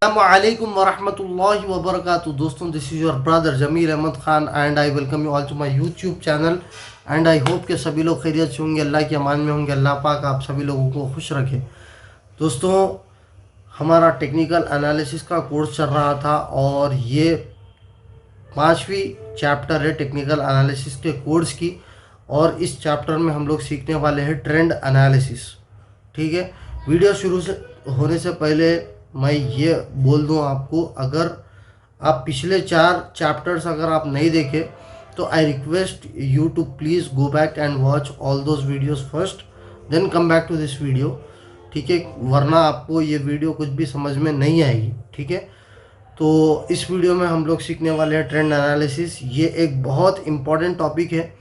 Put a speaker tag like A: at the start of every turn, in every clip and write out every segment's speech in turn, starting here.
A: Assalamualaikum warahmatullahi wabarakatuh. दोस्तों, this is your brother Jameel Ahmed Khan and I welcome you all to my YouTube channel and I hope कि सभी लोग खैरियत से होंगे, अल्लाह की अमान में होंगे। अल्लाह पाक आप सभी लोगों को खुश रखे। दोस्तों, हमारा टेक्निकल एनालिसिस का कोर्स चल रहा था और ये 5वीं चैप्टर है टेक्निकल एनालिसिस के कोर्स की, और इस चैप्टर में हम लोग सीखने वाले हैं ट्रेंड एनालिसिस। ठीक है, वीडियो शुरू से होने से पहले मैं ये बोल दूं आपको, अगर आप पिछले 4 चैप्टर्स अगर आप नहीं देखे तो I request you to please go back and watch all those videos first, then come back to this video. ठीक है, वरना आपको ये वीडियो कुछ भी समझ में नहीं आएगी। ठीक है, तो इस वीडियो में हम लोग सीखने वाले हैं ट्रेंड एनालिसिस। ये एक बहुत इम्पॉर्टेंट टॉपिक है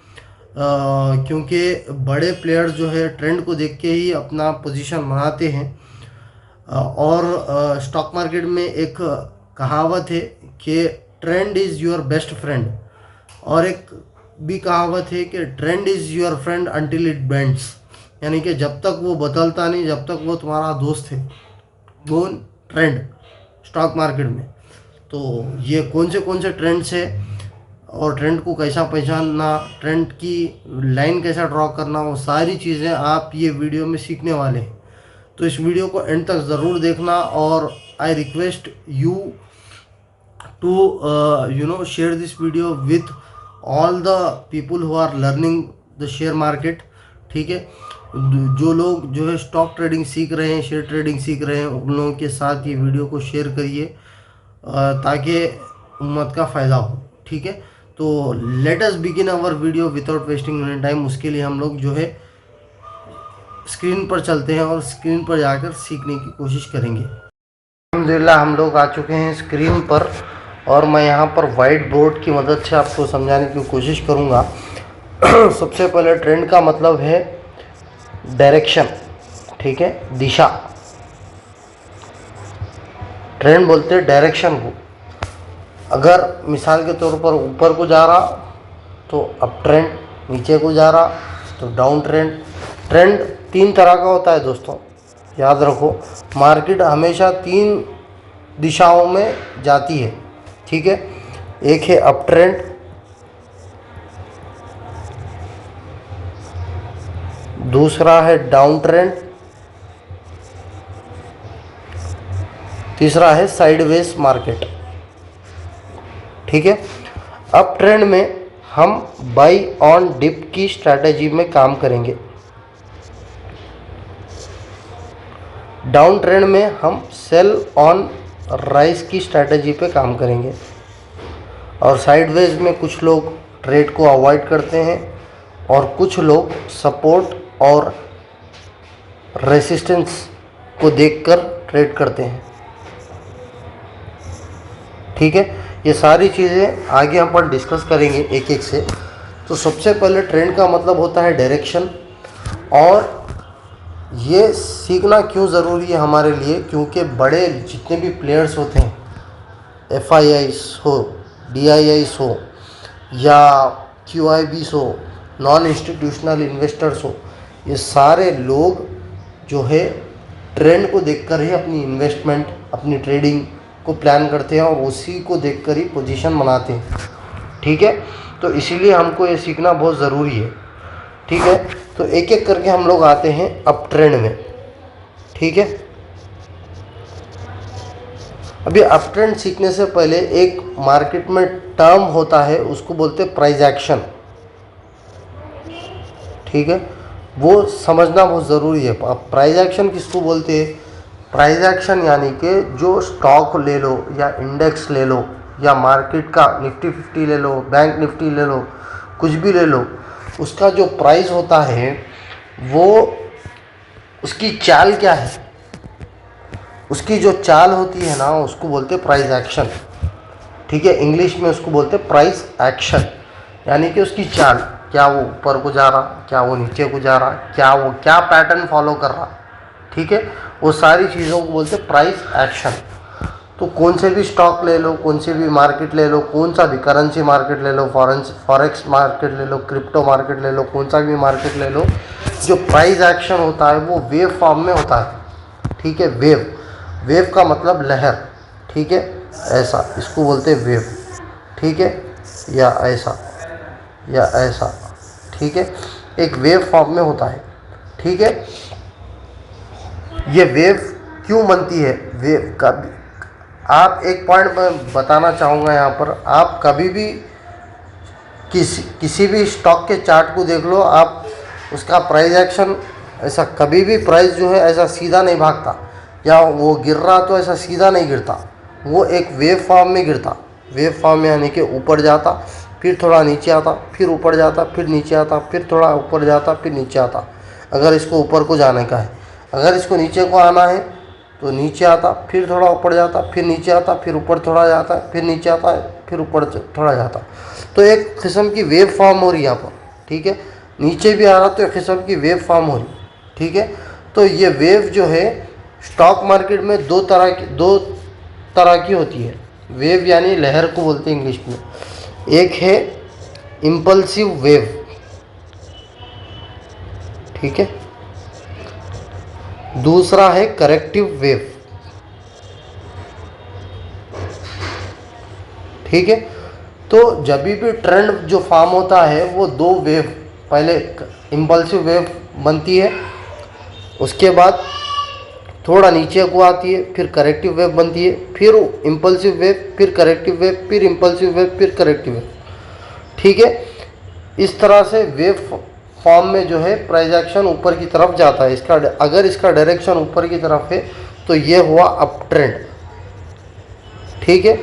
A: क्योंकि बड़े प्लेयर्स जो है ट्रेंड को देख के ही अपना पोजीशन बनाते हैं। और स्टॉक मार्केट में एक कहावत है कि trend is your best friend, और एक भी कहावत है कि trend is your friend until it bends, यानी कि जब तक वो बदलता नहीं, जब तक वो तुम्हारा दोस्त है, वो ट्रेंड स्टॉक मार्केट में। तो ये कौन से ट्रेंड्स है और ट्रेंड को कैसा पहचानना, ट्रेंड की लाइन कैसा ड्रॉ करना, वो सारी चीज़ें आप ये वीडियो में सीखने वाले हैं। तो इस वीडियो को एंड तक ज़रूर देखना, और I request you to share this video with all the people who are learning the share market. ठीक है, जो लोग जो है स्टॉक ट्रेडिंग सीख रहे हैं, शेयर ट्रेडिंग सीख रहे हैं, उन लोगों के साथ ये वीडियो को शेयर करिए ताकि उम्मत का फ़ायदा हो। ठीक है, तो let us begin our video without wasting any time. उसके लिए हम लोग जो है स्क्रीन पर चलते हैं और स्क्रीन पर जाकर सीखने की कोशिश करेंगे। अल्हम्दुलिल्लाह हम लोग आ चुके हैं स्क्रीन पर, और मैं यहाँ पर वाइट बोर्ड की मदद से आपको समझाने की कोशिश करूँगा। सबसे पहले ट्रेंड का मतलब है डायरेक्शन। ठीक है, दिशा। ट्रेंड बोलते हैं डायरेक्शन को। अगर मिसाल के तौर पर ऊपर को जा रहा तो अप ट्रेंड, नीचे को जा रहा तो डाउन ट्रेंड। ट्रेंड 3 तरह का होता है दोस्तों, याद रखो। मार्केट हमेशा 3 दिशाओं में जाती है। ठीक है, एक है अप ट्रेंड, दूसरा है डाउन ट्रेंड, तीसरा है साइडवेज मार्केट। ठीक है, अप ट्रेंड में हम बाई ऑन डिप की स्ट्रैटेजी में काम करेंगे, डाउन ट्रेंड में हम सेल ऑन राइज की स्ट्रैटेजी पे काम करेंगे, और साइडवेज में कुछ लोग ट्रेड को अवॉइड करते हैं और कुछ लोग सपोर्ट और रेसिस्टेंस को देखकर ट्रेड करते हैं। ठीक है, ये सारी चीज़ें आगे हम पर डिस्कस करेंगे एक एक से। तो सबसे पहले ट्रेंड का मतलब होता है डायरेक्शन, और ये सीखना क्यों ज़रूरी है हमारे लिए, क्योंकि बड़े जितने भी प्लेयर्स होते हैं, FIIs हो, DIIs हो या QIBs हो, नॉन इंस्टीट्यूशनल इन्वेस्टर्स हो, ये सारे लोग जो है ट्रेंड को देखकर ही अपनी इन्वेस्टमेंट, अपनी ट्रेडिंग को प्लान करते हैं और उसी को देखकर ही पोजीशन बनाते हैं। ठीक है, तो इसीलिए हमको ये सीखना बहुत ज़रूरी है। ठीक है, तो एक एक करके हम लोग आते हैं अप ट्रेंड में। ठीक है, अभी अप ट्रेंड सीखने से पहले एक मार्केट में टर्म होता है, उसको बोलते हैं प्राइस एक्शन। ठीक है, वो समझना बहुत ज़रूरी है। अब प्राइस एक्शन किसको बोलते हैं? प्राइस एक्शन यानी कि जो स्टॉक ले लो या इंडेक्स ले लो या मार्केट का निफ्टी 50 ले लो, बैंक निफ्टी ले लो, कुछ भी ले लो, उसका जो प्राइस होता है वो उसकी चाल क्या है, उसकी जो चाल होती है ना, उसको बोलते हैं प्राइस एक्शन। ठीक है, इंग्लिश में उसको बोलते हैं प्राइस एक्शन, यानी कि उसकी चाल, क्या वो ऊपर को जा रहा, क्या वो नीचे को जा रहा, क्या वो क्या पैटर्न फॉलो कर रहा। ठीक है, वो सारी चीज़ों को बोलते हैं प्राइस एक्शन। तो कौन से भी स्टॉक ले लो, कौन से भी मार्केट ले लो, कौन सा भी करेंसी मार्केट ले लो, फॉरेक्स मार्केट ले लो, क्रिप्टो मार्केट ले लो, कौन सा भी मार्केट ले लो, जो प्राइस एक्शन होता है वो वेव फॉर्म में होता है। ठीक है, वेव का मतलब लहर। ठीक है, ऐसा इसको बोलते हैं वेव, ठीक है, या ऐसा या ऐसा, ठीक है, एक वेव फॉर्म में होता है, ठीक है। ये वेव क्यों बनती है, वेव का आप एक पॉइंट मैं बताना चाहूँगा यहाँ पर, आप कभी भी किसी भी स्टॉक के चार्ट को देख लो, आप उसका प्राइस एक्शन ऐसा कभी भी प्राइस जो है ऐसा सीधा नहीं भागता, या वो गिर रहा तो ऐसा सीधा नहीं गिरता, वो एक वेव फॉर्म में गिरता। वेव फॉर्म में यानी कि ऊपर जाता, फिर थोड़ा नीचे आता, फिर ऊपर जाता, फिर नीचे आता, फिर थोड़ा ऊपर जाता, फिर नीचे आता। अगर इसको ऊपर को जाने का है, अगर इसको नीचे को आना है तो नीचे आता, फिर थोड़ा ऊपर जाता, फिर नीचे आता, फिर ऊपर थोड़ा जाता है, फिर नीचे आता है, फिर ऊपर थोड़ा जाता। तो एक किस्म की वेव फॉर्म हो रही है यहाँ पर, ठीक है। नीचे भी आ रहा तो एक किस्म की वेव फॉर्म हो रही, ठीक है। तो ये वेव जो है स्टॉक मार्केट में दो तरह की होती है। वेव यानी लहर को बोलते हैं इंग्लिश में। एक है इम्पल्सिव वेव, ठीक है, दूसरा है करेक्टिव वेव, ठीक है। तो जब भी ट्रेंड जो फॉर्म होता है वो दो वेव, पहले इम्पल्सिव वेव बनती है, उसके बाद थोड़ा नीचे को आती है, फिर करेक्टिव वेव बनती है, फिर इम्पल्सिव वेव, फिर करेक्टिव वेव, फिर इम्पल्सिव वेव, फिर करेक्टिव वेव, ठीक है। इस तरह से वेव फॉर्म में जो है प्राइस एक्शन ऊपर की तरफ जाता है। इसका अगर इसका डायरेक्शन ऊपर की तरफ है तो ये हुआ अप ट्रेंड, ठीक है।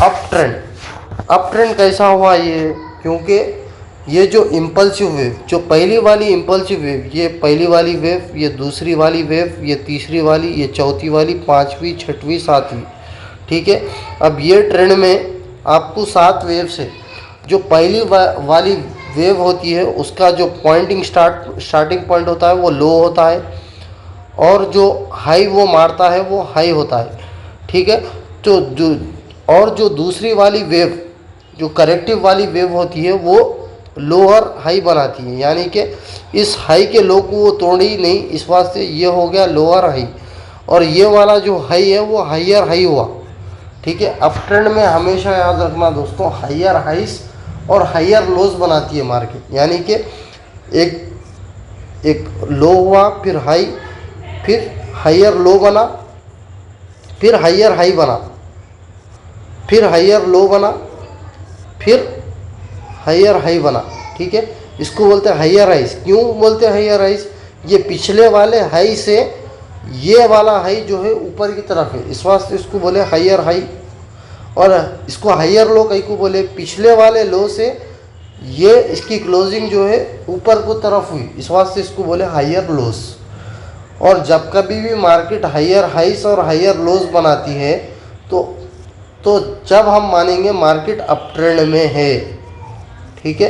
A: अप ट्रेंड कैसा हुआ ये, क्योंकि ये जो इम्पल्सिव वेव, जो पहली वाली इम्पल्सिव वेव, ये पहली वाली वेव, ये दूसरी वाली वेव, ये तीसरी वाली, ये चौथी वाली, पांचवी, छठवीं, सातवीं, ठीक है। अब ये ट्रेंड में आपको 7 वेव से जो पहली वाली वेव होती है उसका जो स्टार्टिंग पॉइंट होता है वो लो होता है, और जो हाई वो मारता है वो हाई होता है, ठीक है। तो जो दूसरी वाली वेव, जो करेक्टिव वाली वेव होती है वो लोअर हाई बनाती है, यानी कि इस हाई के लो को वो तोड़ी नहीं, इस वास्ते ये हो गया लोअर हाई, और ये वाला जो हाई है वो हायर हाई हुआ, ठीक है। अप ट्रेंड में हमेशा याद रखना दोस्तों, हायर हाइस और हायर लोज बनाती है मार्केट, यानी कि एक लो हुआ, फिर हाई, फिर हायर लो बना, फिर हायर हाई बना, फिर हायर लो बना, फिर हायर हाई बना, ठीक है। इसको बोलते हैं हायर हाइस। क्यों बोलते हैं हायर हाइस, ये पिछले वाले हाई से ये वाला हाई जो है ऊपर की तरफ है, इस वास्ते इसको बोले हायर हाई। और इसको हायर लो कहीं को बोले, पिछले वाले लो से ये इसकी क्लोजिंग जो है ऊपर को तरफ हुई, इस वास्ते इसको बोले हायर लोस। और जब कभी भी मार्केट हायर हाइस और हायर लोस बनाती है तो जब हम मानेंगे मार्केट अप ट्रेंड में है, ठीक है।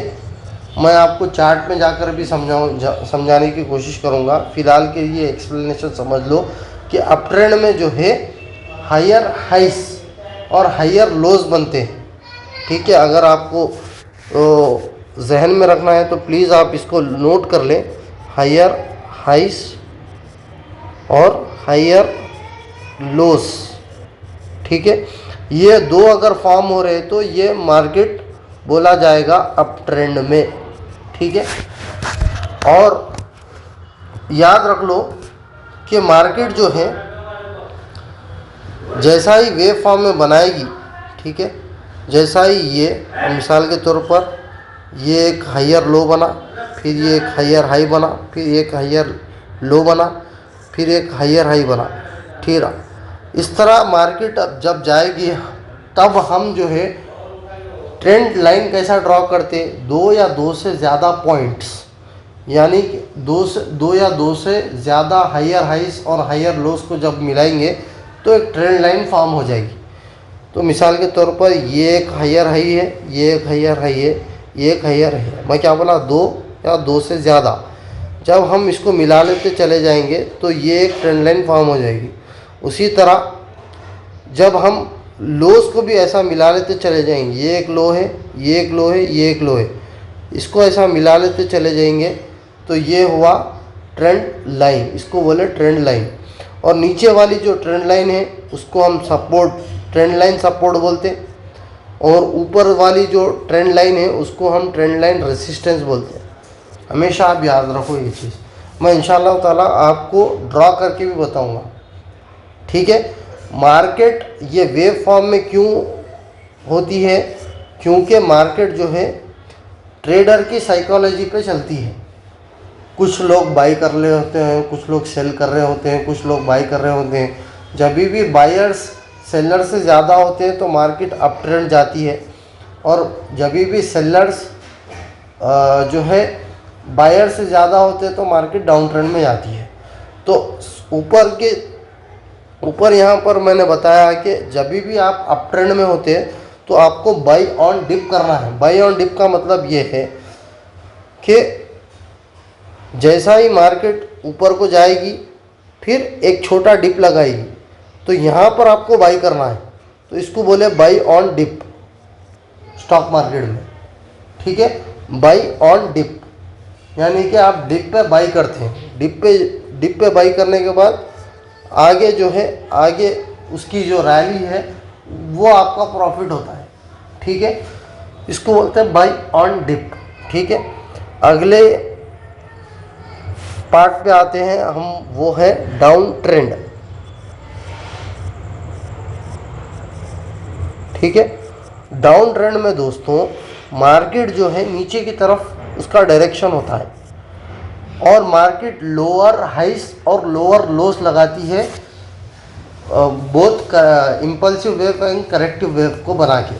A: मैं आपको चार्ट में जाकर भी समझाने की कोशिश करूंगा, फिलहाल के लिए एक्सप्लेनेशन समझ लो कि अप ट्रेंड में जो है हायर हाइस और हायर लोज बनते हैं, ठीक है। अगर आपको जहन में रखना है तो प्लीज़ आप इसको नोट कर लें, हायर हाइस और हायर लोस, ठीक है। ये दो अगर फॉर्म हो रहे तो ये मार्केट बोला जाएगा अप ट्रेंड में, ठीक है। और याद रख लो कि मार्केट जो है जैसा ही वेव फॉर्म में बनाएगी, ठीक है, जैसा ही ये मिसाल के तौर पर ये एक हायर लो बना, फिर ये एक हायर हाई बना, फिर एक हायर लो बना, फिर एक हायर हाई बना, ठीक है। इस तरह मार्केट अब जब जाएगी तब हम जो है ट्रेंड लाइन कैसा ड्रॉ करते, दो या दो से ज़्यादा पॉइंट्स, यानी कि दो या दो से ज़्यादा हायर हाइस और हायर लोस को जब मिलाएंगे तो एक ट्रेंड लाइन फॉर्म हो जाएगी। तो मिसाल के तौर पर ये एक हायर हाई है, ये एक हायर हाई है, ये एक हायर है, मैं क्या बोला, दो या दो से ज़्यादा, जब हम इसको मिला लेते चले जाएंगे तो ये एक ट्रेंड लाइन फॉर्म हो जाएगी। उसी तरह जब हम लोस को भी ऐसा मिला लेते चले जाएंगे, ये एक लो है, ये एक लो है, ये एक लो है, इसको ऐसा मिला लेते चले जाएंगे तो ये हुआ ट्रेंड लाइन, इसको बोले ट्रेंड लाइन। और नीचे वाली जो ट्रेंड लाइन है उसको हम सपोर्ट, ट्रेंड लाइन सपोर्ट बोलते हैं, और ऊपर वाली जो ट्रेंड लाइन है उसको हम ट्रेंड लाइन रेसिस्टेंस बोलते हैं। हमेशा आप याद रखो ये चीज़। मैं इंशाल्लाह ताला आपको ड्रॉ करके भी बताऊंगा, ठीक है। मार्केट ये वेव फॉर्म में क्यों होती है? क्योंकि मार्केट जो है ट्रेडर की साइकोलॉजी पे चलती है। कुछ लोग बाई कर रहे होते हैं, कुछ लोग सेल कर रहे होते हैं, कुछ लोग बाई कर रहे होते हैं। जब भी बायर्स सेलर से ज़्यादा होते हैं तो मार्केट अप ट्रेंड जाती है, और जब भी सेलर्स जो है बायर से ज़्यादा होते हैं तो मार्केट डाउन ट्रेंड में जाती है। तो ऊपर यहाँ पर मैंने बताया कि जब भी आप अप ट्रेंड में होते हैं तो आपको बाई ऑन डिप करना है। बाई ऑन डिप का मतलब ये है कि जैसा ही मार्केट ऊपर को जाएगी फिर एक छोटा डिप लगाएगी तो यहाँ पर आपको बाई करना है। तो इसको बोले buy on dip stock market में, ठीक है। बाई ऑन डिप यानी कि आप डिप पे बाई करते हैं। डिप पे बाई करने के बाद आगे जो है, आगे उसकी जो रैली है वो आपका प्रॉफिट होता है, ठीक है। इसको बोलते हैं बाई ऑन डिप, ठीक है। अगले पार्ट पे आते हैं हम, वो है डाउन ट्रेंड, ठीक है। डाउन ट्रेंड में दोस्तों मार्केट जो है नीचे की तरफ उसका डायरेक्शन होता है, और मार्केट लोअर हाइस और लोअर लोस लगाती है, both impulsive wave and corrective wave को बना के,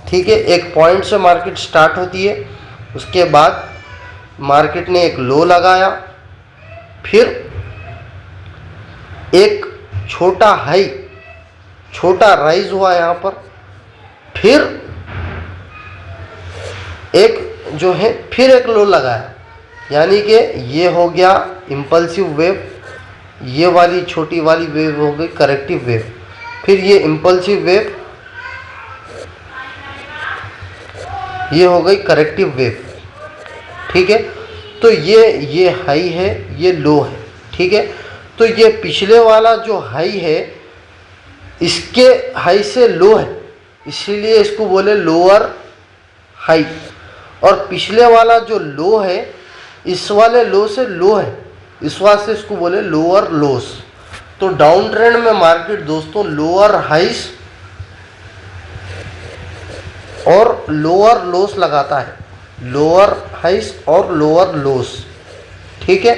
A: ठीक है। एक पॉइंट से मार्केट स्टार्ट होती है, उसके बाद मार्केट ने एक लो लगाया, फिर एक छोटा हाई, छोटा राइज हुआ यहाँ पर, फिर एक जो है फिर एक लो लगाया, यानी कि ये हो गया इम्पल्सिव वेव, ये वाली छोटी वाली वेव हो गई करेक्टिव वेव, फिर ये इम्पल्सिव वेव, ये हो गई करेक्टिव वेव, ठीक है। तो ये हाई है, ये लो है, ठीक है। तो ये पिछले वाला जो हाई है इसके हाई से लो है, इसीलिए इसको बोले लोअर हाई, और पिछले वाला जो लो है इस वाले लो से लो है, इस वास्ते इसको बोले लोअर लोस। तो डाउन ट्रेंड में मार्केट दोस्तों लोअर हाइस और लोअर लोस लगाता है, लोअर हाइस और लोअर लोस, ठीक है।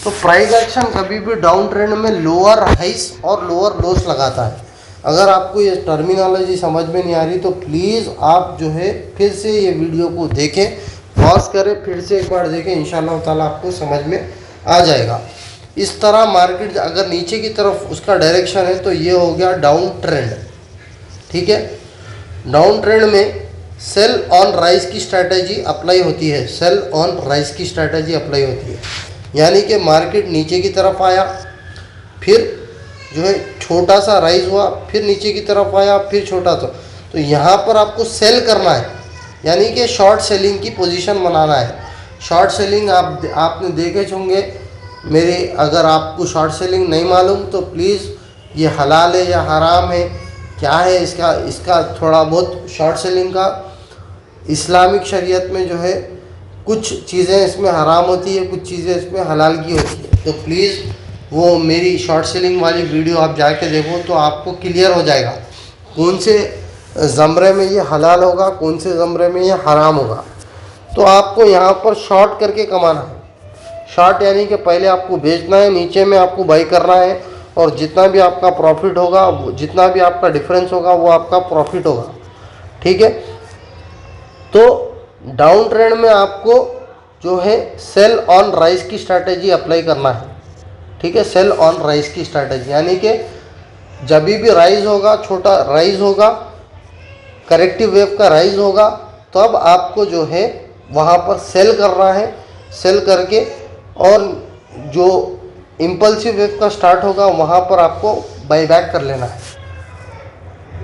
A: तो प्राइस एक्शन कभी भी डाउन ट्रेंड में लोअर हाइस और लोअर लोस लगाता है। अगर आपको ये टर्मिनोलॉजी समझ में नहीं आ रही तो प्लीज़ आप जो है फिर से ये वीडियो को देखें, पॉज करें, फिर से एक बार देखें, इंशाल्लाह ताला आपको समझ में आ जाएगा। इस तरह मार्केट अगर नीचे की तरफ उसका डायरेक्शन है तो ये हो गया डाउन ट्रेंड, ठीक है। डाउन ट्रेंड में सेल ऑन राइज की स्ट्रैटेजी अप्लाई होती है, सेल ऑन राइज की स्ट्रैटेजी अप्लाई होती है, यानी कि मार्केट नीचे की तरफ आया, फिर जो है छोटा सा राइज हुआ, फिर नीचे की तरफ आया, फिर छोटा सा, तो यहाँ पर आपको सेल करना है, यानी कि शॉर्ट सेलिंग की पोजीशन बनाना है। शॉर्ट सेलिंग आपने देखे होंगे मेरे, अगर आपको शॉर्ट सेलिंग नहीं मालूम तो प्लीज़ ये हलाल है या हराम है, क्या है इसका थोड़ा बहुत शॉर्ट सेलिंग का इस्लामिक शरीयत में जो है कुछ चीज़ें इसमें हराम होती है, कुछ चीज़ें इसमें हलाल की होती है। तो प्लीज़ वो मेरी शॉर्ट सेलिंग वाली वीडियो आप जाके देखो तो आपको क्लियर हो जाएगा कौन से ज़मरे में ये हलाल होगा, कौन से ज़मरे में ये हराम होगा। तो आपको यहाँ पर शॉर्ट करके कमाना है। शॉर्ट यानी कि पहले आपको बेचना है, नीचे में आपको बाई करना है, और जितना भी आपका प्रॉफिट होगा, जितना भी आपका डिफरेंस होगा वो आपका प्रॉफिट होगा, ठीक है। तो डाउन ट्रेंड में आपको जो है सेल ऑन राइज की स्ट्रैटेजी अप्लाई करना है, ठीक है। सेल ऑन राइज की स्ट्रैटेजी यानी कि जब भी राइज होगा, छोटा राइज होगा, करेक्टिव वेव का राइज होगा, तो अब आपको जो है वहाँ पर सेल करना है। सेल करके, और जो इम्पल्सिव वेव का स्टार्ट होगा वहाँ पर आपको बाई बैक कर लेना है,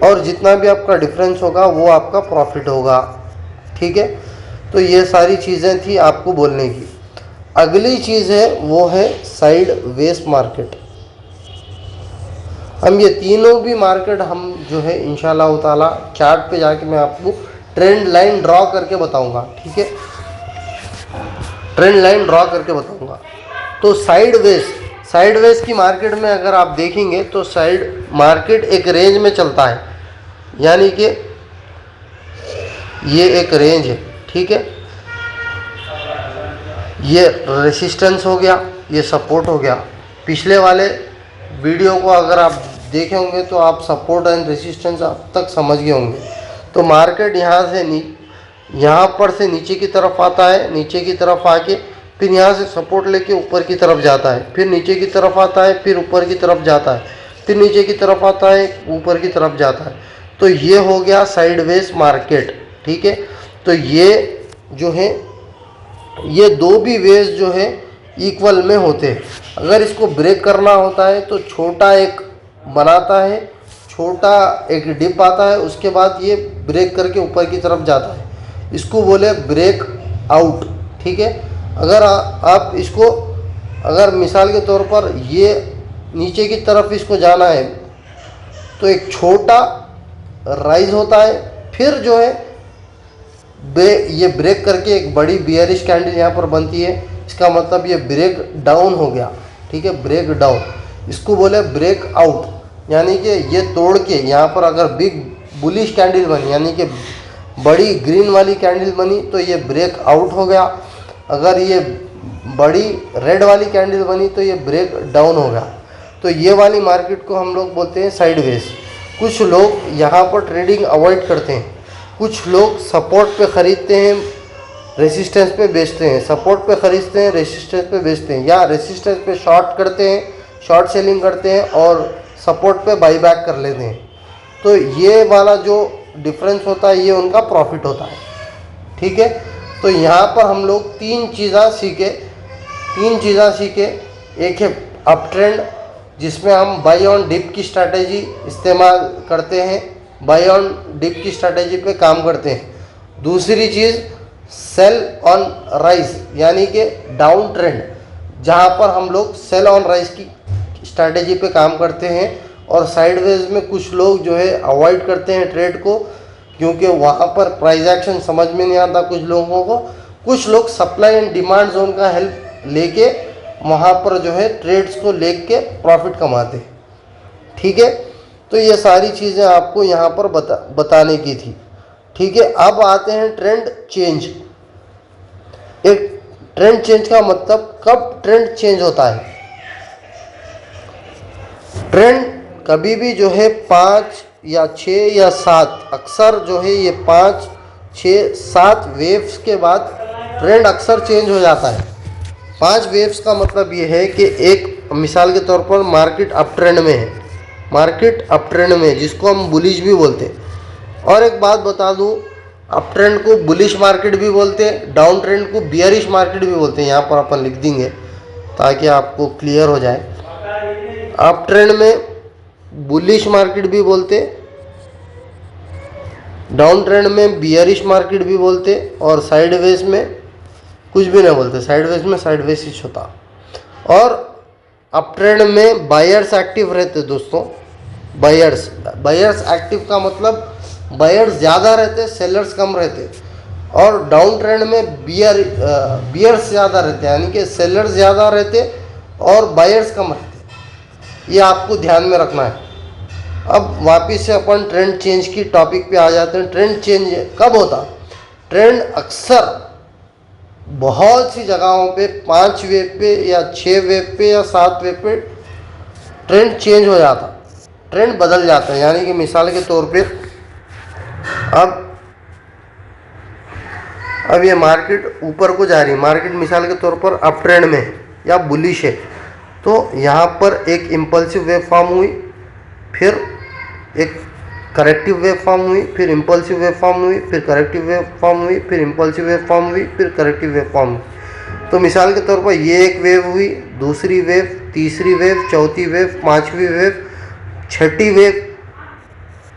A: और जितना भी आपका डिफरेंस होगा वो आपका प्रॉफिट होगा, ठीक है। तो ये सारी चीज़ें थी आपको बोलने की। अगली चीज़ है वो है साइड वेज मार्केट। हम ये तीनों भी मार्केट हम जो है इंशाल्लाह ताला चार्ट पे जाके मैं आपको ट्रेंड लाइन ड्रॉ करके बताऊंगा, ठीक है, ट्रेंड लाइन ड्रॉ करके बताऊंगा। तो साइडवेज की मार्केट में अगर आप देखेंगे तो साइड मार्केट एक रेंज में चलता है, यानी कि ये एक रेंज है, ठीक है, ये रेसिस्टेंस हो गया, ये सपोर्ट हो गया। पिछले वाले वीडियो को अगर आप देखे होंगे तो आप सपोर्ट एंड रेसिस्टेंस अब तक समझ गए होंगे। तो मार्केट यहाँ पर से नीचे की तरफ आता है, नीचे की तरफ आके फिर यहाँ से सपोर्ट लेके ऊपर की तरफ जाता है, फिर नीचे की तरफ आता है, फिर ऊपर की तरफ जाता है, फिर नीचे की तरफ आता है, ऊपर की तरफ जाता है। तो ये हो गया साइडवेज मार्केट, ठीक है। तो ये जो है ये दो भी वेज जो है इक्वल में होते हैं। अगर इसको ब्रेक करना होता है तो छोटा एक बनाता है, छोटा एक डिप आता है, उसके बाद ये ब्रेक करके ऊपर की तरफ जाता है, इसको बोले ब्रेक आउट, ठीक है। अगर आप इसको अगर मिसाल के तौर पर ये नीचे की तरफ इसको जाना है तो एक छोटा राइज होता है, फिर जो है ये ब्रेक करके एक बड़ी बियरिश कैंडल यहाँ पर बनती है, इसका मतलब ये ब्रेक डाउन हो गया, ठीक है, ब्रेक डाउन, इसको बोले ब्रेक आउट, यानी कि ये तोड़ के यहाँ पर अगर बिग बुलिश कैंडल बनी यानी कि बड़ी ग्रीन वाली कैंडल बनी तो ये ब्रेक आउट हो गया। अगर ये बड़ी रेड वाली कैंडल बनी तो ये ब्रेक डाउन हो गया। तो ये वाली मार्केट को हम लोग बोलते हैं साइडवेज। कुछ लोग यहाँ पर ट्रेडिंग अवॉइड करते हैं, कुछ लोग सपोर्ट पे ख़रीदते हैं, रेसिस्टेंस पे बेचते हैं, सपोर्ट पे ख़रीदते हैं, रेसिस्टेंस पे बेचते हैं, या रेसिस्टेंस पे शॉर्ट करते हैं, शॉर्ट सेलिंग करते हैं और सपोर्ट पे बाई बैक कर लेते हैं। तो ये वाला जो डिफरेंस होता है ये उनका प्रॉफिट होता है, ठीक है। तो यहाँ पर हम लोग तीन चीज़ें सीखे। एक है अप ट्रेंड जिसमें हम बाई ऑन डिप की स्ट्रैटेजी इस्तेमाल करते हैं, बाई ऑन डिप की स्ट्रैटेजी पे काम करते हैं। दूसरी चीज़ सेल ऑन राइज यानी कि डाउन ट्रेंड, जहाँ पर हम लोग सेल ऑन राइज की स्ट्रैटेजी पे काम करते हैं। और साइडवेज में कुछ लोग जो है अवॉइड करते हैं ट्रेड को, क्योंकि वहाँ पर प्राइस एक्शन समझ में नहीं आता कुछ लोगों को। कुछ लोग सप्लाई एंड डिमांड जोन का हेल्प लेके वहाँ पर जो है ट्रेड्स को लेके प्रॉफिट कमाते हैं, ठीक है। तो ये सारी चीज़ें आपको यहाँ पर बताने की थी, ठीक है। अब आते हैं ट्रेंड चेंज। एक ट्रेंड चेंज का मतलब कब ट्रेंड चेंज होता है। ट्रेंड कभी भी जो है 5 या 6 या 7, अक्सर जो है ये 5, 6, 7 वेव्स के बाद ट्रेंड अक्सर चेंज हो जाता है। 5 वेव्स का मतलब ये है कि एक मिसाल के तौर पर मार्केट अप ट्रेंड में है, मार्केट अप ट्रेंड में जिसको हम बुलिश भी बोलते हैं। और एक बात बता दूं, अप ट्रेंड को बुलिश मार्केट भी बोलते हैं, डाउन ट्रेंड को बियरिश मार्केट भी बोलते हैं। यहाँ पर अपन लिख देंगे ताकि आपको क्लियर हो जाए। अप ट्रेंड में बुलिश मार्केट भी बोलते, डाउन ट्रेंड में बियरिश मार्केट भी बोलते, और साइडवेज में कुछ भी नहीं बोलते, साइडवेज में साइडवेज ही होता। और अप ट्रेंड में बायर्स एक्टिव रहते दोस्तों, बायर्स एक्टिव का मतलब बायर्स ज़्यादा रहते, सेलर्स कम रहते। और डाउन ट्रेंड में बियर्स ज़्यादा रहते, यानी कि सेलर्स ज़्यादा रहते और बायर्स कम रहते। ये आपको ध्यान में रखना है। अब वापस से अपन ट्रेंड चेंज की टॉपिक पे आ जाते हैं। ट्रेंड चेंज कब होता। ट्रेंड अक्सर बहुत सी जगहों पे 5 वेव पे या 6 वेव पे या 7 वेव पे ट्रेंड चेंज हो जाता, ट्रेंड बदल जाता है। यानी कि मिसाल के तौर पे अब ये मार्केट ऊपर को जा रही है, मार्केट मिसाल के तौर पर अप ट्रेंड में है या बुलिश है, तो यहाँ पर एक इम्पल्सिव वेव फॉर्म हुई, फिर एक करेक्टिव वेव फॉर्म हुई, फिर इम्पल्सिव वेव फॉर्म हुई, फिर करेक्टिव वेव फॉर्म हुई, फिर इम्पल्सिव वेव फॉर्म हुई, फिर करेक्टिव वेव फॉर्म हुई। तो मिसाल के तौर पर ये एक वेव हुई, दूसरी वेव, तीसरी वेव, चौथी वेव, 5वीं वेव, 6ठी वेव।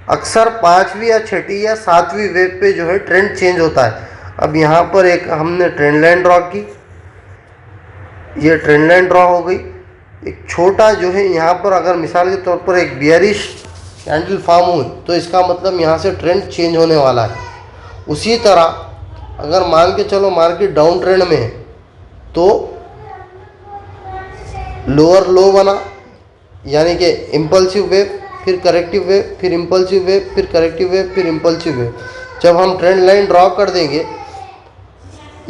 A: अक्सर 5वीं या 6ठी या 7वीं वेव पे जो है ट्रेंड चेंज होता है। अब यहाँ पर एक हमने ट्रेंड लाइन ड्रॉ की, ये ट्रेंड लाइन ड्रॉ हो गई। एक छोटा जो है यहाँ पर अगर मिसाल के तौर पर एक बियरिश कैंडल फॉर्म हुई तो इसका मतलब यहाँ से ट्रेंड चेंज होने वाला है। उसी तरह अगर मान के चलो मार्केट डाउन ट्रेंड में है तो लोअर लो बना, यानी कि इम्पल्सिव वेव, फिर करेक्टिव वेव, फिर इम्पल्सिव वेव, फिर करेक्टिव वेव, फिर इम्पल्सिव वेव। जब हम ट्रेंड लाइन ड्रॉ कर देंगे,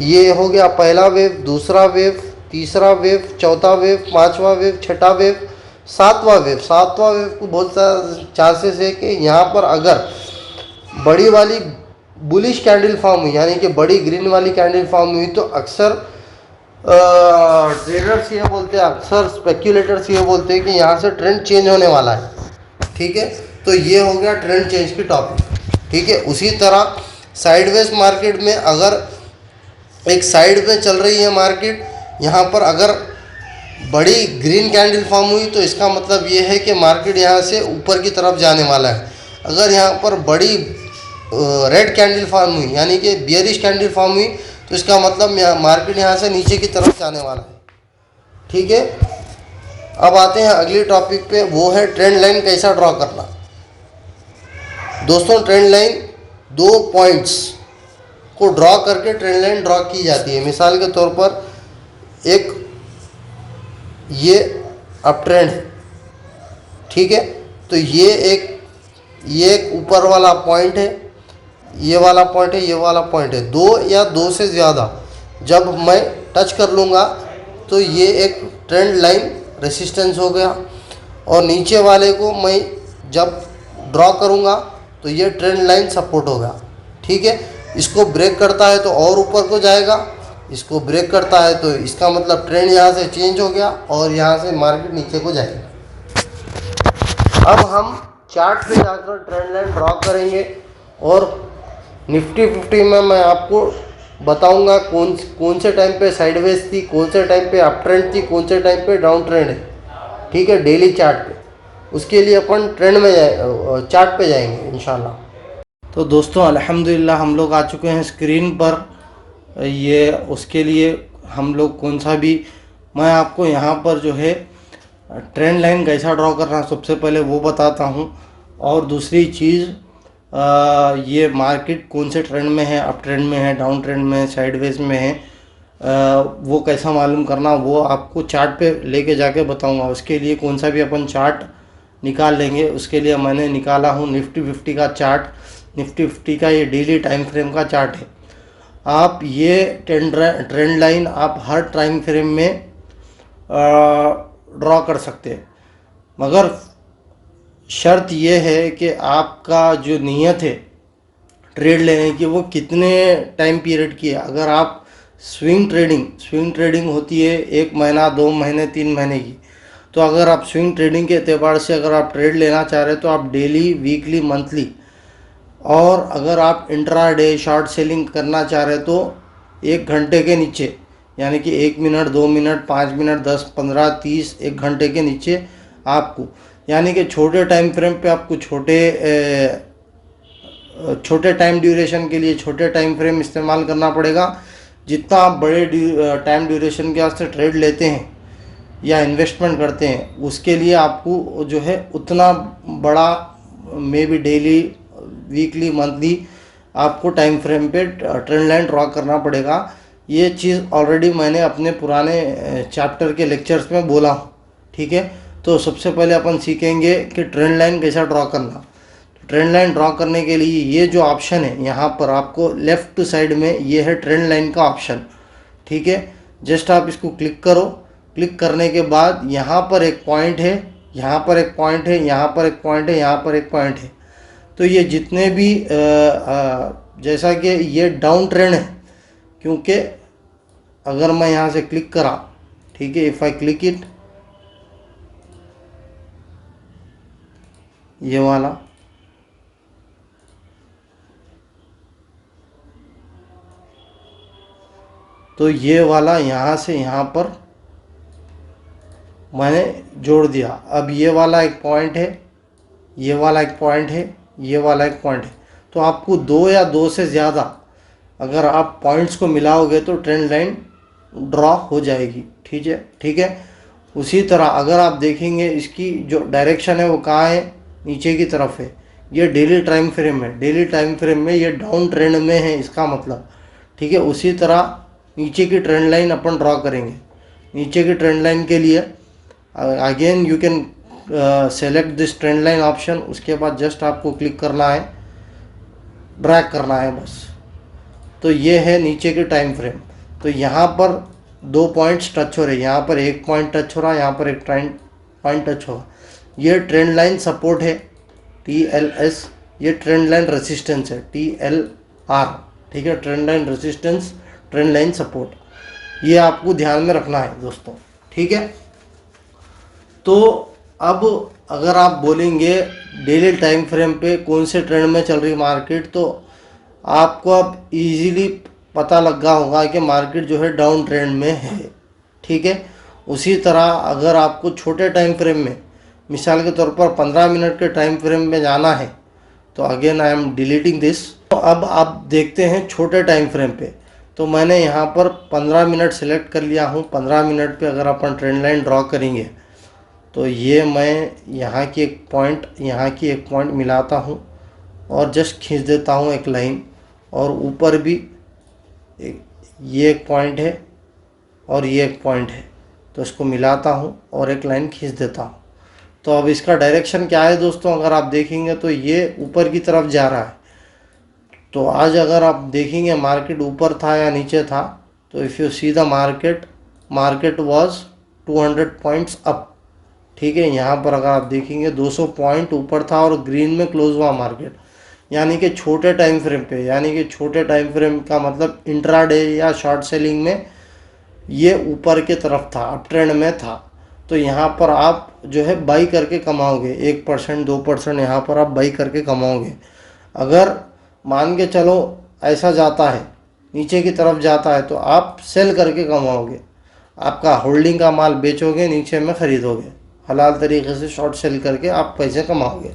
A: ये हो गया पहला वेव, दूसरा वेव, तीसरा वेव, चौथा वेव, पांचवा वेव, छठा वेव, सातवां वेव। सातवां वेव को बहुत सारा चांसेस है कि यहाँ पर अगर बड़ी वाली बुलिश कैंडल फॉर्म हुई, यानी कि बड़ी ग्रीन वाली कैंडल फॉर्म हुई, तो अक्सर ट्रेडर्स ये बोलते हैं, अक्सर स्पेक्यूलेटर्स ये बोलते हैं कि यहाँ से ट्रेंड चेंज होने वाला है। ठीक है, तो ये हो गया ट्रेंड चेंज की टॉपिक। ठीक है, उसी तरह साइडवेज मार्केट में अगर एक साइड में चल रही है मार्केट, यहाँ पर अगर बड़ी ग्रीन कैंडल फॉर्म हुई तो इसका मतलब ये है कि मार्केट यहाँ से ऊपर की तरफ जाने वाला है। अगर यहाँ पर बड़ी रेड कैंडल फॉर्म हुई, यानी कि बियरिश कैंडल फॉर्म हुई, तो इसका मतलब मार्केट यहाँ से नीचे की तरफ जाने वाला है। ठीक है, अब आते हैं अगली टॉपिक पे, वो है ट्रेंड लाइन कैसा ड्रॉ करना। दोस्तों, ट्रेंड लाइन 2 पॉइंट्स को ड्रॉ करके ट्रेंड लाइन ड्रॉ की जाती है। मिसाल के तौर पर एक ये अप ट्रेंड है, ठीक है, तो ये एक ऊपर वाला पॉइंट है, ये वाला पॉइंट है, ये वाला पॉइंट है। 2 या 2 से ज़्यादा जब मैं टच कर लूँगा तो ये एक ट्रेंड लाइन रेसिस्टेंस हो गया, और नीचे वाले को मैं जब ड्रॉ करूँगा तो ये ट्रेंड लाइन सपोर्ट होगा। ठीक है, इसको ब्रेक करता है तो और ऊपर को जाएगा, इसको ब्रेक करता है तो इसका मतलब ट्रेंड यहाँ से चेंज हो गया और यहाँ से मार्केट नीचे को जाएगा। अब हम चार्ट पे जाकर ट्रेंड लाइन ड्रॉ करेंगे, और निफ्टी 50 में मैं आपको बताऊंगा कौन से टाइम पे साइडवेज थी, कौन से टाइम पे अप ट्रेंड थी, कौन से टाइम पे डाउन ट्रेंड है। ठीक है, डेली चार्ट पे। उसके लिए अपन ट्रेंड में चार्ट पे जाएंगे इंशाल्लाह। तो दोस्तों, अल्हम्दुलिल्लाह हम लोग आ चुके हैं स्क्रीन पर। ये उसके लिए हम लोग कौन सा भी, मैं आपको यहाँ पर जो है ट्रेंड लाइन कैसा ड्रॉ करना सबसे पहले वो बताता हूँ, और दूसरी चीज़ ये मार्केट कौन से ट्रेंड में है, अप ट्रेंड में है, डाउन ट्रेंड में है, साइडवेज में है, वो कैसा मालूम करना वो आपको चार्ट पे लेके जाके बताऊंगा। उसके लिए कौन सा भी अपन चार्ट निकाल लेंगे। उसके लिए मैंने निकाला हूँ निफ्टी 50 का चार्ट। निफ्टी 50 का ये डेली टाइम फ्रेम का चार्ट है। आप ये ट्रेंड लाइन आप हर टाइम फ्रेम में ड्रॉ कर सकते हैं, मगर शर्त यह है कि आपका जो नीयत है ट्रेड लेने की वो कितने टाइम पीरियड की है। अगर आप स्विंग ट्रेडिंग होती है 1 महीना, 2 महीने, 3 महीने की, तो अगर आप स्विंग ट्रेडिंग के एतबार से अगर आप ट्रेड लेना चाह रहे हैं तो आप डेली, वीकली, मंथली, और अगर आप इंट्राडे शॉर्ट सेलिंग करना चाह रहे तो 1 घंटे के नीचे, यानी कि 1 मिनट, 2 मिनट, 5 मिनट, 10, 15, 30, 1 घंटे के नीचे आपको, यानी कि छोटे टाइम फ्रेम पे आपको छोटे टाइम ड्यूरेशन के लिए छोटे टाइम फ्रेम इस्तेमाल करना पड़ेगा। जितना आप बड़े टाइम ड्यूरेशन के वास्ते ट्रेड लेते हैं या इन्वेस्टमेंट करते हैं, उसके लिए आपको जो है उतना बड़ा may be daily, weekly, monthly आपको टाइम फ्रेम पे ट्रेंड लाइन ड्रॉ करना पड़ेगा। ये चीज़ ऑलरेडी मैंने अपने पुराने चैप्टर के लेक्चर्स में बोला हूँ। ठीक है, तो सबसे पहले अपन सीखेंगे कि ट्रेंड लाइन कैसा ड्रॉ करना। ट्रेंड लाइन ड्रॉ करने के लिए ये जो ऑप्शन है यहाँ पर आपको लेफ़्ट साइड में, ये है ट्रेंड लाइन का ऑप्शन। ठीक है, जस्ट आप इसको क्लिक करो। क्लिक करने के बाद यहाँ पर एक पॉइंट है, यहाँ पर एक पॉइंट है, यहाँ पर एक पॉइंट है, यहाँ पर एक पॉइंट है। तो ये जितने भी जैसा कि ये डाउन ट्रेंड है, क्योंकि अगर मैं यहाँ से क्लिक करा, ठीक है, इफ़ आई क्लिक इट, ये वाला, तो ये वाला यहाँ से यहाँ पर मैंने जोड़ दिया। अब ये वाला एक पॉइंट है, ये वाला एक पॉइंट है, ये वाला एक पॉइंट है। तो आपको 2 या 2 से ज़्यादा अगर आप पॉइंट्स को मिलाओगे तो ट्रेंड लाइन ड्रॉ हो जाएगी। ठीक है, उसी तरह अगर आप देखेंगे इसकी जो डायरेक्शन है वो कहाँ है, नीचे की तरफ है। ये डेली टाइम फ्रेम है, डेली टाइम फ्रेम में ये डाउन ट्रेंड में है इसका मतलब, ठीक है। उसी तरह नीचे की ट्रेंड लाइन अपन ड्रॉ करेंगे। नीचे की ट्रेंड लाइन के लिए again you can select this trend line option. उसके बाद जस्ट आपको क्लिक करना है, ड्रैग करना है बस। तो ये है नीचे की टाइम फ्रेम। तो यहाँ पर 2 पॉइंट्स टच हो रहे हैं, यहाँ पर एक पॉइंट टच हो रहा है, यहाँ पर एक पॉइंट टच होगा। ये ट्रेंड लाइन सपोर्ट है TLS, ये ट्रेंड लाइन रेसिस्टेंस है TLR, ठीक है। Trend line resistance, trend line support, ये आपको ध्यान में रखना है दोस्तों, ठीक है। तो अब अगर आप बोलेंगे डेली टाइम फ्रेम पे कौन से ट्रेंड में चल रही मार्केट, तो आपको अब इजीली पता लग गया होगा कि मार्केट जो है डाउन ट्रेंड में है, ठीक है। उसी तरह अगर आपको छोटे टाइम फ्रेम में, मिसाल के तौर पर 15 मिनट के टाइम फ्रेम में जाना है, तो again I am deleting this. तो अब आप देखते हैं छोटे टाइम फ्रेम पे, तो मैंने यहाँ पर 15 मिनट सेलेक्ट कर लिया हूँ। 15 मिनट पे अगर अपन ट्रेंड लाइन ड्रॉ करेंगे तो ये मैं यहाँ की एक पॉइंट, यहाँ की एक पॉइंट मिलाता हूँ और जस्ट खींच देता हूँ एक लाइन, और ऊपर भी ये एक पॉइंट है और ये एक पॉइंट है, तो इसको मिलाता हूँ और एक लाइन खींच देता हूँ। तो अब इसका डायरेक्शन क्या है दोस्तों, अगर आप देखेंगे तो ये ऊपर की तरफ जा रहा है। तो आज अगर आप देखेंगे मार्केट ऊपर था या नीचे था, तो if you see the market was 200 points up, ठीक है। यहाँ पर अगर आप देखेंगे 200 पॉइंट ऊपर था और ग्रीन में क्लोज हुआ मार्केट, यानी कि छोटे टाइम फ्रेम पे, यानी कि छोटे टाइम फ्रेम का मतलब इंट्राडे या शॉर्ट सेलिंग में ये ऊपर के तरफ था, अप ट्रेंड में था। तो यहाँ पर आप जो है बाई करके कमाओगे, 1% 2% यहाँ पर आप बाई करके कमाओगे। अगर मान के चलो ऐसा जाता है, नीचे की तरफ जाता है, तो आप सेल करके कमाओगे। आपका होल्डिंग का माल बेचोगे, नीचे में ख़रीदोगे, हलाल तरीके से शॉर्ट सेल करके आप पैसे कमाओगे,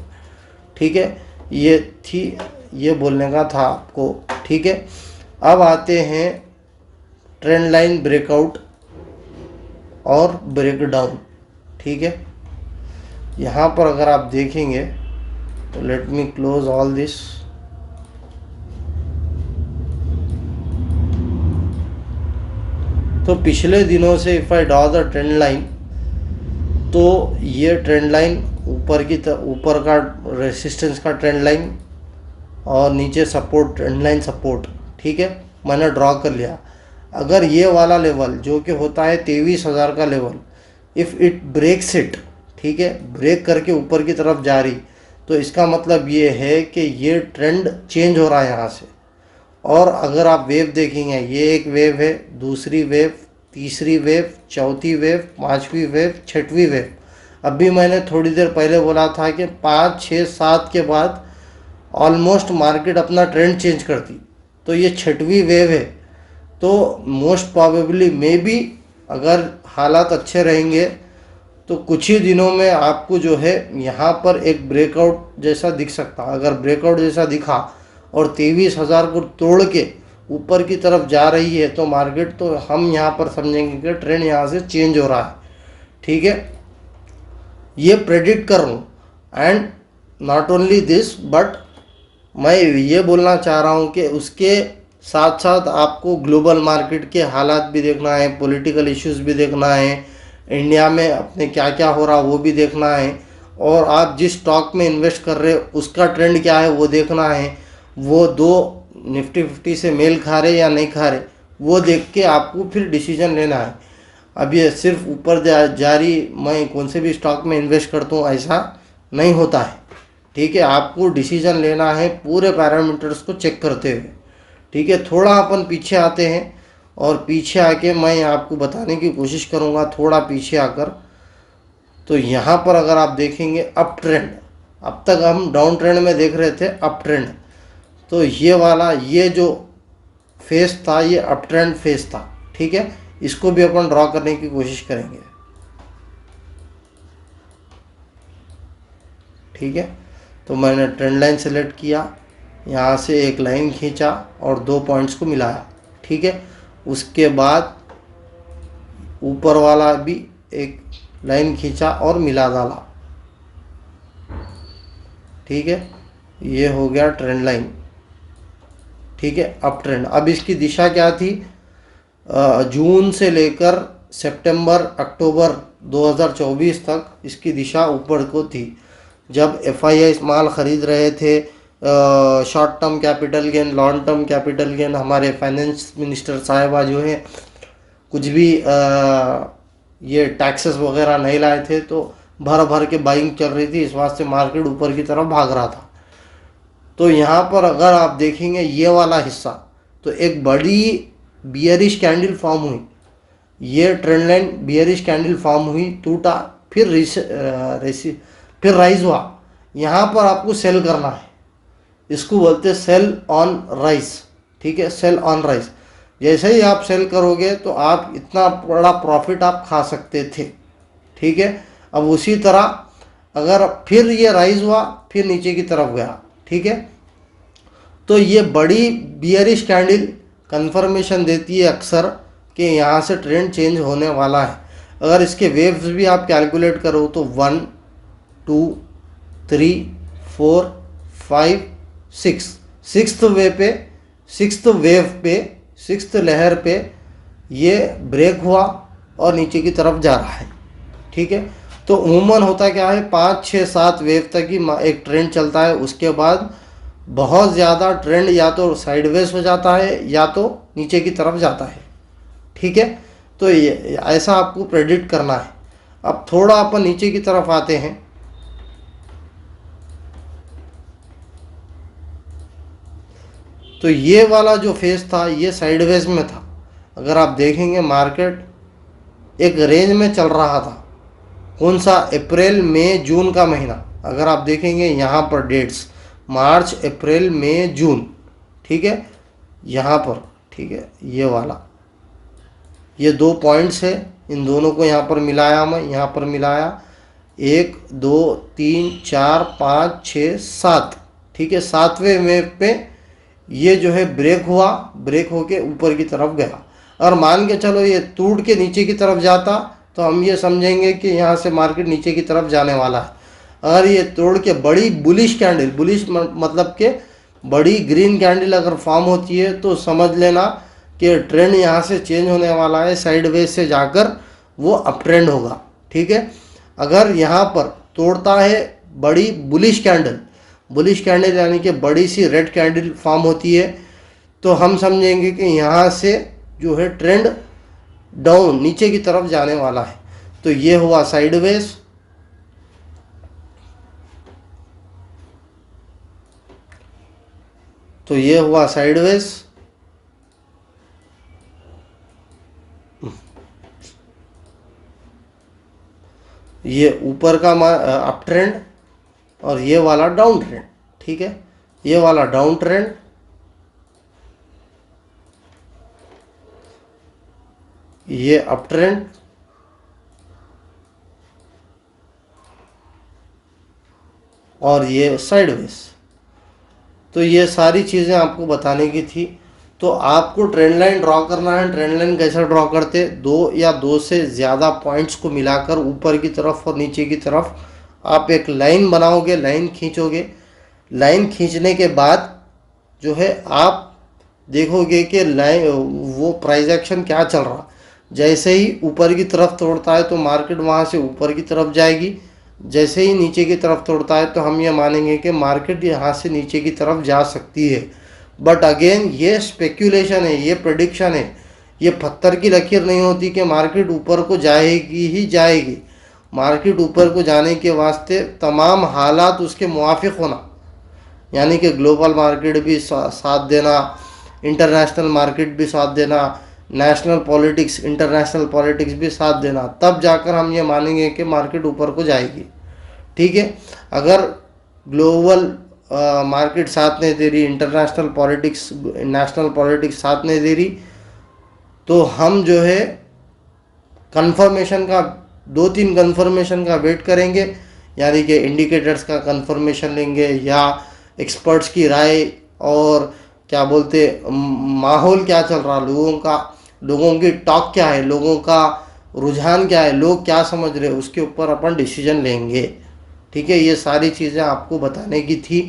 A: ठीक है। ये बोलने का था आपको, ठीक है। अब आते हैं ट्रेंड लाइन ब्रेकआउट और ब्रेकडाउन, ठीक है। यहाँ पर अगर आप देखेंगे तो let me close all this. तो पिछले दिनों से if I draw the trend line, तो ये ट्रेंड लाइन ऊपर का रेसिस्टेंस का ट्रेंड लाइन और नीचे सपोर्ट, ट्रेंड लाइन सपोर्ट, ठीक है, मैंने ड्रॉ कर लिया। अगर ये वाला लेवल जो कि होता है 23,000 का level, if it breaks it, ठीक है, ब्रेक करके ऊपर की तरफ जा रही, तो इसका मतलब ये है कि ये ट्रेंड चेंज हो रहा है यहाँ से। और अगर आप वेव देखेंगे, ये एक वेव है, दूसरी वेव, तीसरी वेव, चौथी वेव, पांचवी वेव, छठवीं वेव। अभी मैंने थोड़ी देर पहले बोला था कि 5, 6, 7 के बाद ऑलमोस्ट मार्केट अपना ट्रेंड चेंज करती, तो ये छठवीं वेव है। तो मोस्ट प्रोबेबली मे बी अगर हालात अच्छे रहेंगे तो कुछ ही दिनों में आपको जो है यहाँ पर एक ब्रेकआउट जैसा दिख सकता। अगर ब्रेकआउट जैसा दिखा और 23,000 को तोड़ के ऊपर की तरफ जा रही है तो मार्केट, तो हम यहाँ पर समझेंगे कि ट्रेंड यहाँ से चेंज हो रहा है, ठीक है। ये प्रेडिक्ट कर रहा हूँ। And not only this, but मैं ये बोलना चाह रहा हूँ कि उसके साथ साथ आपको ग्लोबल मार्केट के हालात भी देखना है, पॉलिटिकल इश्यूज भी देखना है, इंडिया में अपने क्या क्या हो रहा वो भी देखना है, और आप जिस स्टॉक में इन्वेस्ट कर रहे हो उसका ट्रेंड क्या है वो देखना है। वो दो निफ्टी 50 से मेल खा रहे या नहीं खा रहे, वो देख के आपको फिर डिसीजन लेना है। अब ये सिर्फ ऊपर जा रही मैं कौन से भी स्टॉक में इन्वेस्ट करता हूँ ऐसा नहीं होता है, ठीक है। आपको डिसीजन लेना है पूरे पैरामीटर्स को चेक करते हुए, ठीक है। थोड़ा अपन पीछे आते हैं और पीछे आके मैं आपको बताने की कोशिश करूँगा, थोड़ा पीछे आकर। तो यहाँ पर अगर आप देखेंगे अप ट्रेंड, अब तक हम डाउन ट्रेंड में देख रहे थे अप ट्रेंड, तो ये वाला ये जो फेस था ये अप ट्रेंड फेस था, ठीक है। इसको भी अपन ड्रॉ करने की कोशिश करेंगे, ठीक है। तो मैंने ट्रेंड लाइन सेलेक्ट किया, यहाँ से एक लाइन खींचा और 2 पॉइंट्स को मिलाया, ठीक है। उसके बाद ऊपर वाला भी एक लाइन खींचा और मिला डाला, ठीक है। ये हो गया ट्रेंड लाइन, ठीक है, अप ट्रेंड। अब इसकी दिशा क्या थी, जून से लेकर सितंबर अक्टूबर 2024 तक इसकी दिशा ऊपर को थी। जब एफआईआई माल खरीद रहे थे, short term capital gain, long term capital gain, हमारे फाइनेंस मिनिस्टर साहिबा जो है कुछ भी ये टैक्सेस वगैरह नहीं लाए थे, तो भर भर के बाइंग चल रही थी, इस वास्ते मार्केट ऊपर की तरफ भाग रहा था। तो यहाँ पर अगर आप देखेंगे ये वाला हिस्सा, तो एक बड़ी बियरिश कैंडल फॉर्म हुई, ये trend line bearish candle form हुई, टूटा, फिर राइज हुआ। यहाँ पर आपको सेल करना है, इसको बोलते हैं सेल ऑन राइज, ठीक है, सेल ऑन राइज। जैसे ही आप सेल करोगे तो आप इतना बड़ा प्रॉफिट आप खा सकते थे, ठीक है। अब उसी तरह अगर फिर ये राइज हुआ, फिर नीचे की तरफ गया, ठीक है, तो ये बड़ी बियरिश कैंडल कंफर्मेशन देती है अक्सर कि यहाँ से ट्रेंड चेंज होने वाला है। अगर इसके वेव्स भी आप कैलकुलेट करो तो 1 2 3 4 5 6, सिक्स्थ वेव पे, सिक्स्थ लहर पे ये ब्रेक हुआ और नीचे की तरफ जा रहा है, ठीक है। तो उमूमन होता क्या है, 5 6 7 वेव तक ही एक ट्रेंड चलता है, उसके बाद बहुत ज़्यादा ट्रेंड या तो साइडवेज हो जाता है या तो नीचे की तरफ जाता है, ठीक है। तो ये ऐसा आपको प्रेडिक्ट करना है। अब थोड़ा अपन नीचे की तरफ आते हैं, तो ये वाला जो फेज था ये साइडवेज में था। अगर आप देखेंगे मार्केट एक रेंज में चल रहा था, कौन सा, अप्रैल मई जून का महीना। अगर आप देखेंगे यहाँ पर डेट्स, मार्च अप्रैल मई जून, ठीक है, यहाँ पर, ठीक है, ये वाला, ये 2 पॉइंट्स है, इन दोनों को यहाँ पर मिलाया, मैं यहाँ पर मिलाया, 1 2 3 4 5 6 7, ठीक है। 7वें वेव पे ये जो है ब्रेक हुआ, ब्रेक होके ऊपर की तरफ गया। और मान के चलो ये टूट के नीचे की तरफ जाता तो हम ये समझेंगे कि यहाँ से मार्केट नीचे की तरफ जाने वाला है। अगर ये तोड़ के बड़ी बुलिश कैंडल, बुलिश मतलब के बड़ी ग्रीन कैंडल अगर फॉर्म होती है तो समझ लेना कि ट्रेंड यहाँ से चेंज होने वाला है, साइडवेज से जाकर वो अप ट्रेंड होगा, ठीक है। अगर यहाँ पर तोड़ता है बड़ी बुलिश कैंडल यानी कि बड़ी सी रेड कैंडल फॉर्म होती है, तो हम समझेंगे कि यहाँ से जो है ट्रेंड डाउन, नीचे की तरफ जाने वाला है। तो ये हुआ साइडवेज, तो ये हुआ साइडवेज, ये ऊपर का अप ट्रेंड और ये वाला डाउन ट्रेंड, ठीक है, ये वाला डाउन ट्रेंड, ये अप ट्रेंड, और ये साइडवेज। तो ये सारी चीज़ें आपको बताने की थी। तो आपको ट्रेंड लाइन ड्रॉ करना है। ट्रेंड लाइन कैसे ड्रॉ करते, 2 या 2 से ज़्यादा पॉइंट्स को मिलाकर ऊपर की तरफ और नीचे की तरफ आप एक लाइन बनाओगे, लाइन खींचोगे। लाइन खींचने के बाद जो है आप देखोगे कि लाइन वो प्राइस एक्शन क्या चल रहा। जैसे ही ऊपर की तरफ तोड़ता है तो मार्केट वहाँ से ऊपर की तरफ जाएगी, जैसे ही नीचे की तरफ तोड़ता है तो हम ये मानेंगे कि मार्केट यहाँ से नीचे की तरफ जा सकती है। बट अगेन ये स्पेक्यूलेशन है, ये प्रेडिक्शन है, ये पत्थर की लकीर नहीं होती कि मार्केट ऊपर को जाएगी ही जाएगी। मार्केट ऊपर को जाने के वास्ते तमाम हालात उसके मुवाफिक होना, यानी कि ग्लोबल मार्केट भी साथ देना, इंटरनेशनल मार्केट भी साथ देना, नेशनल पॉलिटिक्स इंटरनेशनल पॉलिटिक्स भी साथ देना, तब जाकर हम ये मानेंगे कि मार्केट ऊपर को जाएगी, ठीक है। अगर ग्लोबल मार्केट साथ नहीं दे रही, इंटरनेशनल पॉलिटिक्स नेशनल पॉलिटिक्स साथ नहीं दे रही, तो हम जो है कंफर्मेशन का 2-3 कंफर्मेशन का वेट करेंगे, यानी कि इंडिकेटर्स का कंफर्मेशन लेंगे या एक्सपर्ट्स की राय, और क्या बोलते माहौल क्या चल रहा, लोगों की टॉक क्या है, लोगों का रुझान क्या है, लोग क्या समझ रहे हैं, उसके ऊपर अपन डिसीजन लेंगे। ठीक है, ये सारी चीज़ें आपको बताने की थी।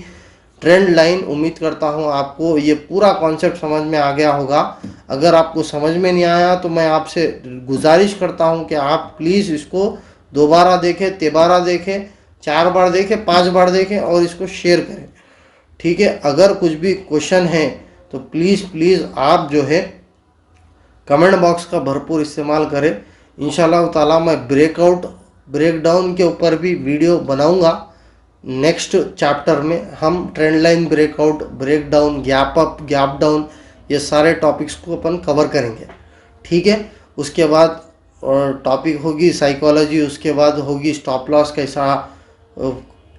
A: ट्रेंड लाइन, उम्मीद करता हूँ आपको ये पूरा कॉन्सेप्ट समझ में आ गया होगा। अगर आपको समझ में नहीं आया तो मैं आपसे गुजारिश करता हूँ कि आप प्लीज़ इसको दोबारा देखें, तिबारा देखें, 4 बार देखें, 5 बार देखें और इसको शेयर करें। ठीक है, अगर कुछ भी क्वेश्चन है तो प्लीज़ प्लीज़ आप जो है कमेंट बॉक्स का भरपूर इस्तेमाल करें। इंशाल्लाह ताला मैं ब्रेकडाउन के ऊपर भी वीडियो बनाऊंगा। नेक्स्ट चैप्टर में हम trend line, breakout, breakdown, gap up, gap down, ये सारे टॉपिक्स को अपन कवर करेंगे। ठीक है, उसके बाद टॉपिक होगी साइकोलॉजी, उसके बाद होगी स्टॉप लॉस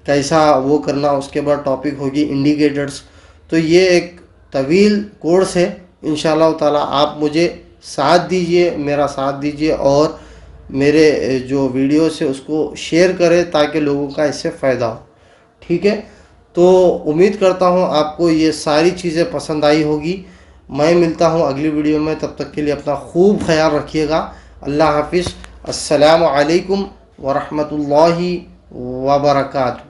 A: कैसा वो करना, उसके बाद टॉपिक होगी इंडिकेटर्स। तो ये एक तवील कोर्स है। इंशाल्लाह ताला आप मुझे साथ दीजिए, मेरा साथ दीजिए और मेरे जो वीडियोस है उसको शेयर करें ताकि लोगों का इससे फ़ायदा हो। ठीक है, तो उम्मीद करता हूँ आपको ये सारी चीज़ें पसंद आई होगी। मैं मिलता हूँ अगली वीडियो में, तब तक के लिए अपना खूब ख्याल रखिएगा। अल्लाह हाफिज़। अस्सलामु अलैकुम वरहमतुल्लाहि वबरकातुहू।